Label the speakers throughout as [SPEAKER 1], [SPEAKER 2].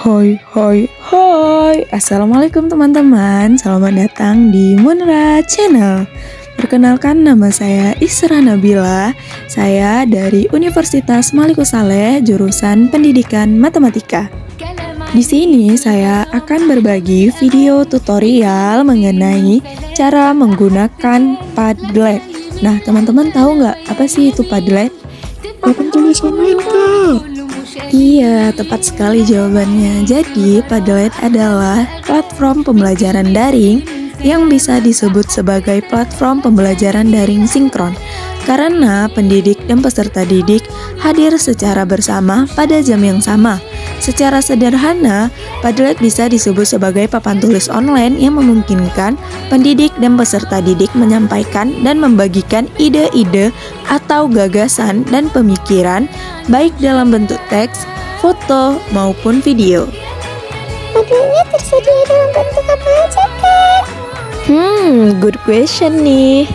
[SPEAKER 1] Hai, hai, hai. Assalamualaikum teman-teman. Selamat datang di Munra Channel. Perkenalkan, nama saya Isra Nabila. Saya dari Universitas Malikus Saleh, jurusan Pendidikan Matematika. Di sini saya akan berbagi video tutorial mengenai cara menggunakan Padlet. Nah, teman-teman tahu nggak apa sih itu Padlet?
[SPEAKER 2] Papan tulisan lain, Kak.
[SPEAKER 1] Iya, tepat sekali jawabannya. Jadi, Padlet adalah platform pembelajaran daring yang bisa disebut sebagai platform pembelajaran daring sinkron karena pendidik dan peserta didik hadir secara bersama pada jam yang sama. Secara sederhana, Padlet bisa disebut sebagai papan tulis online yang memungkinkan pendidik dan peserta didik menyampaikan dan membagikan ide-ide atau gagasan dan pemikiran baik dalam bentuk teks, foto, maupun video.
[SPEAKER 2] Padletnya tersedia dalam bentuk apa aja, Kak?
[SPEAKER 1] Good question nih.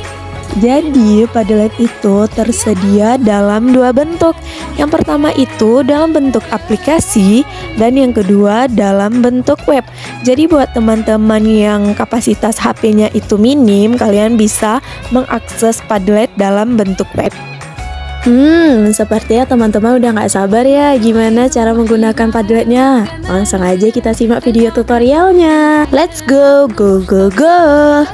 [SPEAKER 1] Jadi, Padlet itu tersedia dalam dua bentuk. Yang pertama itu dalam bentuk aplikasi dan yang kedua dalam bentuk web. Jadi buat teman-teman yang kapasitas HP-nya itu minim, kalian bisa mengakses Padlet dalam bentuk web. Sepertinya teman-teman udah gak sabar ya gimana cara menggunakan Padletnya. Langsung aja kita simak video tutorialnya. Let's go, go, go, go.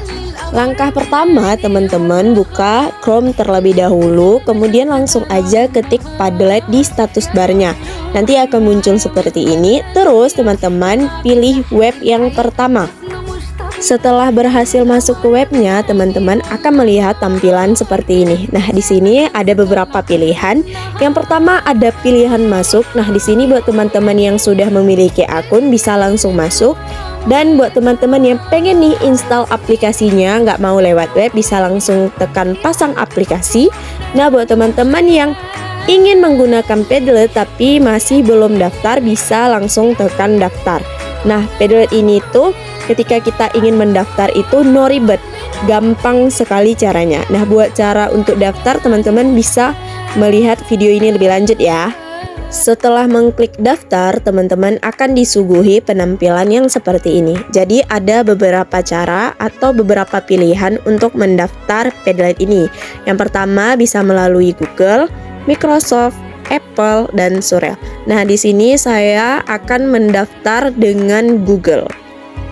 [SPEAKER 1] Langkah pertama, teman-teman buka Chrome terlebih dahulu, kemudian langsung aja ketik Padlet di status barnya. Nanti akan muncul seperti ini. Terus teman-teman pilih web yang pertama. Setelah berhasil masuk ke webnya, teman-teman akan melihat tampilan seperti ini. Nah, di sini ada beberapa pilihan. Yang pertama ada pilihan masuk. Nah, di sini buat teman-teman yang sudah memiliki akun bisa langsung masuk. Dan buat teman-teman yang pengen nih install aplikasinya, nggak mau lewat web, bisa langsung tekan pasang aplikasi. Nah, buat teman-teman yang ingin menggunakan Padlet tapi masih belum daftar, bisa langsung tekan daftar. Nah, Padlet ini tuh ketika kita ingin mendaftar itu no ribet, gampang sekali caranya. Nah, buat cara untuk daftar, teman-teman bisa melihat video ini lebih lanjut ya. Setelah mengklik daftar, teman-teman akan disuguhi penampilan yang seperti ini. Jadi ada beberapa cara atau beberapa pilihan untuk mendaftar Padlet ini. Yang pertama bisa melalui Google, Microsoft, Apple, dan Surel. Nah, di sini saya akan mendaftar dengan Google.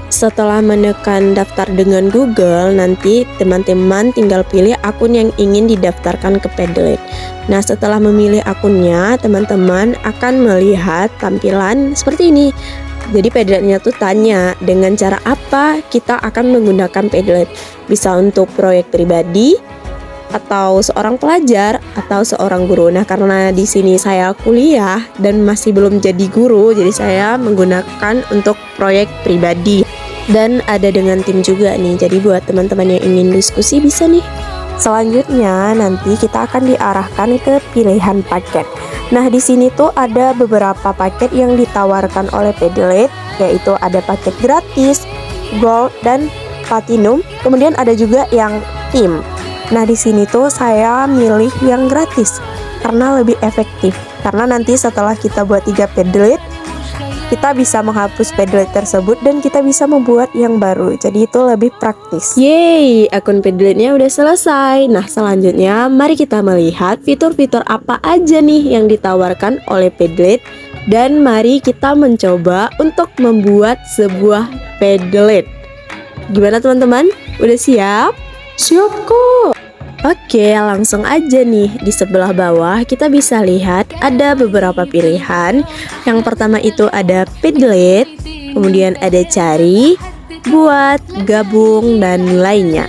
[SPEAKER 1] Setelah menekan daftar dengan Google, nanti teman-teman tinggal pilih akun yang ingin didaftarkan ke Padlet. Nah, setelah memilih akunnya, teman-teman akan melihat tampilan seperti ini. Jadi Padletnya tuh tanya dengan cara apa kita akan menggunakan Padlet. Bisa untuk proyek pribadi, atau seorang pelajar, atau seorang guru. Nah, karena di sini saya kuliah dan masih belum jadi guru, jadi saya menggunakan untuk proyek pribadi. Dan ada dengan tim juga nih. Jadi buat teman-teman yang ingin diskusi bisa nih. Selanjutnya nanti kita akan diarahkan ke pilihan paket. Nah, di sini tuh ada beberapa paket yang ditawarkan oleh Padlet, yaitu ada paket gratis, gold, dan platinum. Kemudian ada juga yang tim. Nah, di sini tuh saya milih yang gratis karena lebih efektif. Karena nanti setelah kita buat 3 Padlet, kita bisa menghapus Padlet tersebut dan kita bisa membuat yang baru. Jadi itu lebih praktis. Yeay, akun Padletnya udah selesai. Nah, selanjutnya mari kita melihat fitur-fitur apa aja nih yang ditawarkan oleh Padlet. Dan mari kita mencoba untuk membuat sebuah Padlet. Gimana teman-teman? Udah siap?
[SPEAKER 2] Siap, Kak.
[SPEAKER 1] Oke, langsung aja nih. Di sebelah bawah kita bisa lihat ada beberapa pilihan. Yang pertama itu ada Padlet, kemudian ada cari, buat, gabung, dan lainnya.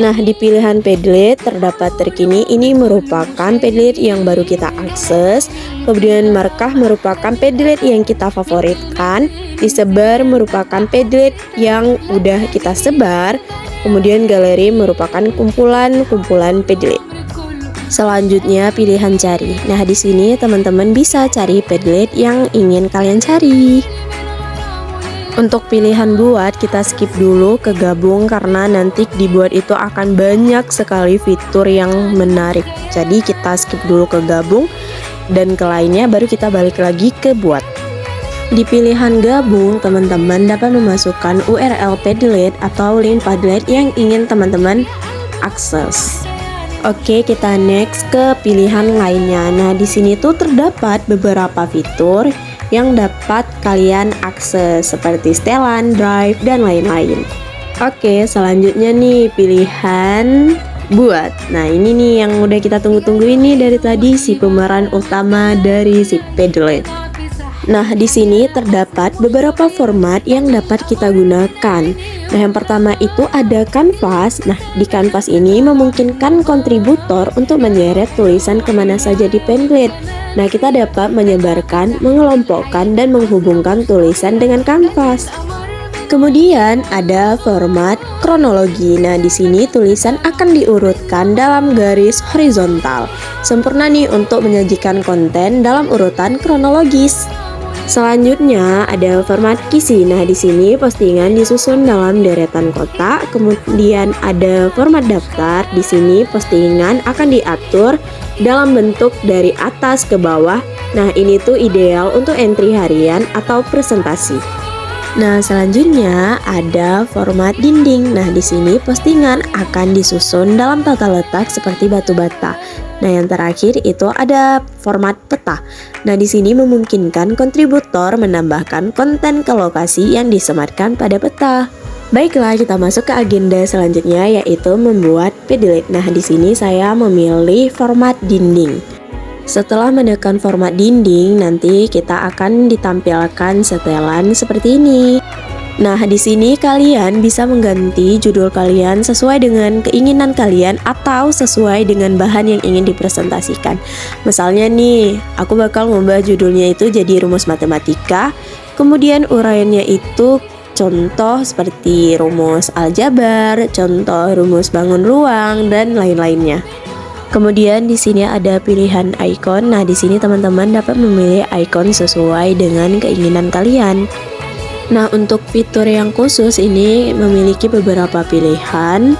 [SPEAKER 1] Nah, di pilihan Padlet terdapat terkini, ini merupakan Padlet yang baru kita akses. Kemudian markah merupakan Padlet yang kita favoritkan. Disebar merupakan Padlet yang udah kita sebar. Kemudian galeri merupakan kumpulan-kumpulan Padlet. Selanjutnya pilihan cari. Nah, di sini teman-teman bisa cari Padlet yang ingin kalian cari. Untuk pilihan buat, kita skip dulu ke gabung karena nanti dibuat itu akan banyak sekali fitur yang menarik. Jadi kita skip dulu ke gabung dan ke lainnya, baru kita balik lagi ke buat. Di pilihan gabung, teman-teman dapat memasukkan URL Padlet atau link Padlet yang ingin teman-teman akses. Oke, kita next ke pilihan lainnya. Nah, di sini tuh terdapat beberapa fitur yang dapat kalian akses seperti setelan, drive, dan lain-lain. Oke, selanjutnya nih pilihan buat. Nah, ini nih yang udah kita tunggu-tunggu ini dari tadi, si pemeran utama dari si Padlet. Nah, di sini terdapat beberapa format yang dapat kita gunakan. Nah, yang pertama itu ada kanvas. Nah, di kanvas ini memungkinkan kontributor untuk menyeret tulisan kemana saja di Padlet. Nah, kita dapat menyebarkan, mengelompokkan, dan menghubungkan tulisan dengan kanvas. Kemudian ada format kronologi. Nah, di sini tulisan akan diurutkan dalam garis horizontal. Sempurna nih untuk menyajikan konten dalam urutan kronologis. Selanjutnya ada format kisi. Nah, di sini postingan disusun dalam deretan kotak. Kemudian ada format daftar. Di sini postingan akan diatur dalam bentuk dari atas ke bawah. Nah, ini tuh ideal untuk entry harian atau presentasi. Nah, selanjutnya ada format dinding. Nah, di sini postingan akan disusun dalam tata letak seperti batu bata. Nah, yang terakhir itu ada format peta. Nah, di sini memungkinkan kontributor menambahkan konten ke lokasi yang disematkan pada peta. Baiklah, kita masuk ke agenda selanjutnya, yaitu membuat Padlet. Nah, di sini saya memilih format dinding. Setelah menekan format dinding, nanti kita akan ditampilkan setelan seperti ini. Nah, di sini kalian bisa mengganti judul kalian sesuai dengan keinginan kalian atau sesuai dengan bahan yang ingin dipresentasikan. Misalnya nih, aku bakal ngubah judulnya itu jadi rumus matematika, kemudian uraiannya itu contoh seperti rumus aljabar, contoh rumus bangun ruang, dan lain-lainnya. Kemudian di sini ada pilihan icon. Nah, di sini teman-teman dapat memilih icon sesuai dengan keinginan kalian. Nah, untuk fitur yang khusus ini memiliki beberapa pilihan,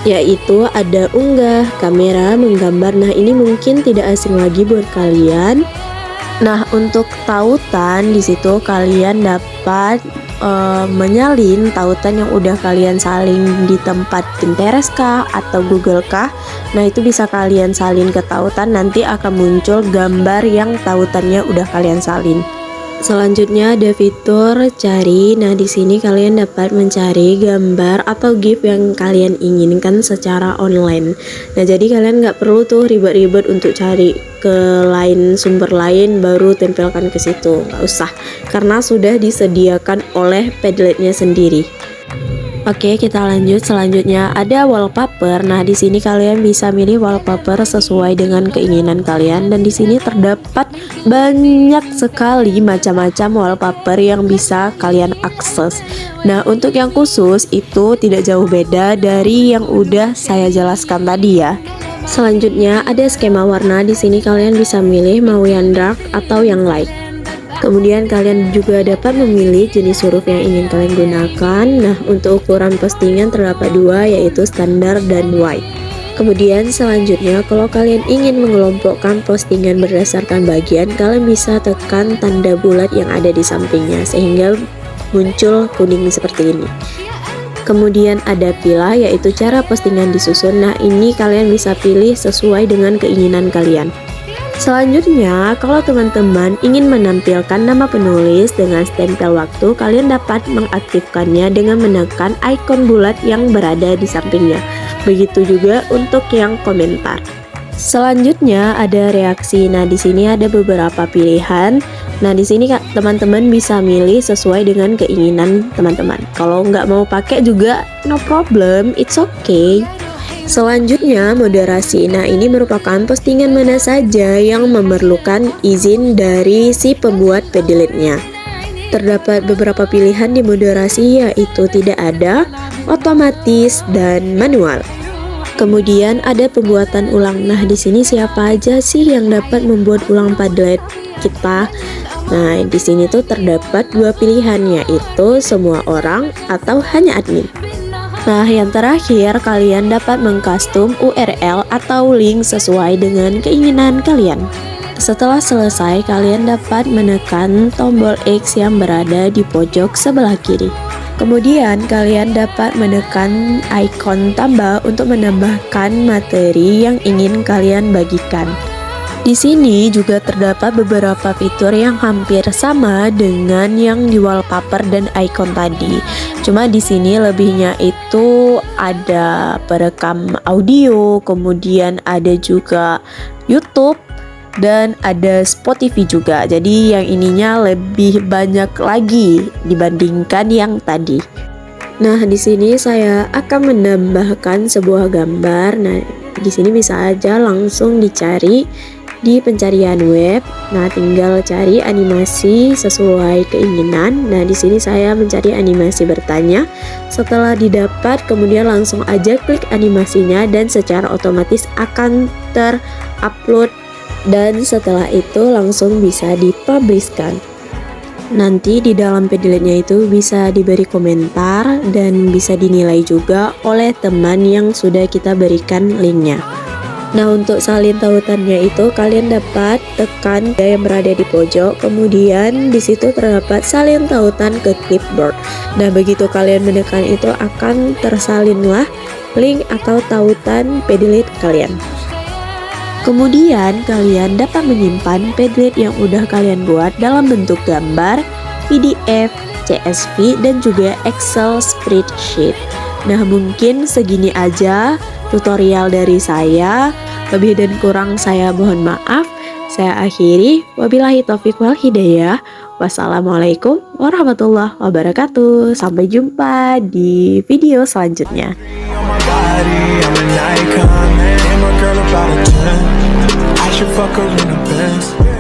[SPEAKER 1] yaitu ada unggah, kamera, menggambar. Nah, ini mungkin tidak asing lagi buat kalian. Nah, untuk tautan di situ kalian dapat menyalin tautan yang udah kalian salin di tempat Pinterest kah atau Google kah. Nah, itu bisa kalian salin ke tautan, nanti akan muncul gambar yang tautannya udah kalian salin. Selanjutnya ada fitur cari. Nah, di sini kalian dapat mencari gambar atau GIF yang kalian inginkan secara online. Nah, jadi kalian nggak perlu tuh ribet-ribet untuk cari ke sumber lain baru tempelkan ke situ. Nggak usah, karena sudah disediakan oleh Padletnya sendiri. Oke, kita lanjut. Selanjutnya ada wallpaper. Nah, di sini kalian bisa milih wallpaper sesuai dengan keinginan kalian, dan di sini terdapat banyak sekali macam-macam wallpaper yang bisa kalian akses. Nah, untuk yang khusus itu tidak jauh beda dari yang udah saya jelaskan tadi ya. Selanjutnya ada skema warna. Di sini kalian bisa milih mau yang dark atau yang light. Kemudian kalian juga dapat memilih jenis huruf yang ingin kalian gunakan. Nah, untuk ukuran postingan terdapat dua, yaitu standar dan wide. Kemudian selanjutnya, kalau kalian ingin mengelompokkan postingan berdasarkan bagian, kalian bisa tekan tanda bulat yang ada di sampingnya sehingga muncul kuning seperti ini. Kemudian ada pilah, yaitu cara postingan disusun. Nah, ini kalian bisa pilih sesuai dengan keinginan kalian. Selanjutnya, kalau teman-teman ingin menampilkan nama penulis dengan stempel waktu, kalian dapat mengaktifkannya dengan menekan ikon bulat yang berada di sampingnya. Begitu juga untuk yang komentar. Selanjutnya ada reaksi. Nah, di sini ada beberapa pilihan. Nah, di sini teman-teman bisa milih sesuai dengan keinginan teman-teman. Kalau nggak mau pakai juga no problem, it's okay. Selanjutnya moderasi. Nah, ini merupakan postingan mana saja yang memerlukan izin dari si pembuat Padletnya. Terdapat beberapa pilihan di moderasi, yaitu tidak ada, otomatis, dan manual. Kemudian ada pembuatan ulang. Nah, di sini siapa aja sih yang dapat membuat ulang Padlet kita? Nah, di sini tuh terdapat dua pilihan, yaitu semua orang atau hanya admin. Nah, yang terakhir, kalian dapat mengcustom URL atau link sesuai dengan keinginan kalian. Setelah selesai, kalian dapat menekan tombol X yang berada di pojok sebelah kiri. Kemudian kalian dapat menekan ikon tambah untuk menambahkan materi yang ingin kalian bagikan. Di sini juga terdapat beberapa fitur yang hampir sama dengan yang di wallpaper dan icon tadi. Cuma di sini lebihnya itu ada perekam audio, kemudian ada juga YouTube dan ada Spotify juga. Jadi yang ininya lebih banyak lagi dibandingkan yang tadi. Nah, di sini saya akan menambahkan sebuah gambar. Nah, di sini bisa aja langsung dicari di pencarian web. Nah, tinggal cari animasi sesuai keinginan. Nah, di sini saya mencari animasi bertanya. Setelah didapat, kemudian langsung aja klik animasinya dan secara otomatis akan terupload, dan setelah itu langsung bisa dipublishkan. Nanti di dalam Padletnya itu bisa diberi komentar dan bisa dinilai juga oleh teman yang sudah kita berikan linknya. Nah, untuk salin tautannya itu kalian dapat tekan yang berada di pojok, kemudian di situ terdapat salin tautan ke clipboard. Nah, begitu kalian menekan itu akan tersalinlah link atau tautan Padlet kalian. Kemudian kalian dapat menyimpan Padlet yang udah kalian buat dalam bentuk gambar, PDF, CSV, dan juga Excel spreadsheet. Nah, mungkin segini aja tutorial dari saya. Lebih dan kurang saya mohon maaf. Saya akhiri. Wabillahi taufiq wal hidayah. Wassalamualaikum warahmatullahi wabarakatuh. Sampai jumpa di video selanjutnya.
[SPEAKER 3] Fuck her in the Benz.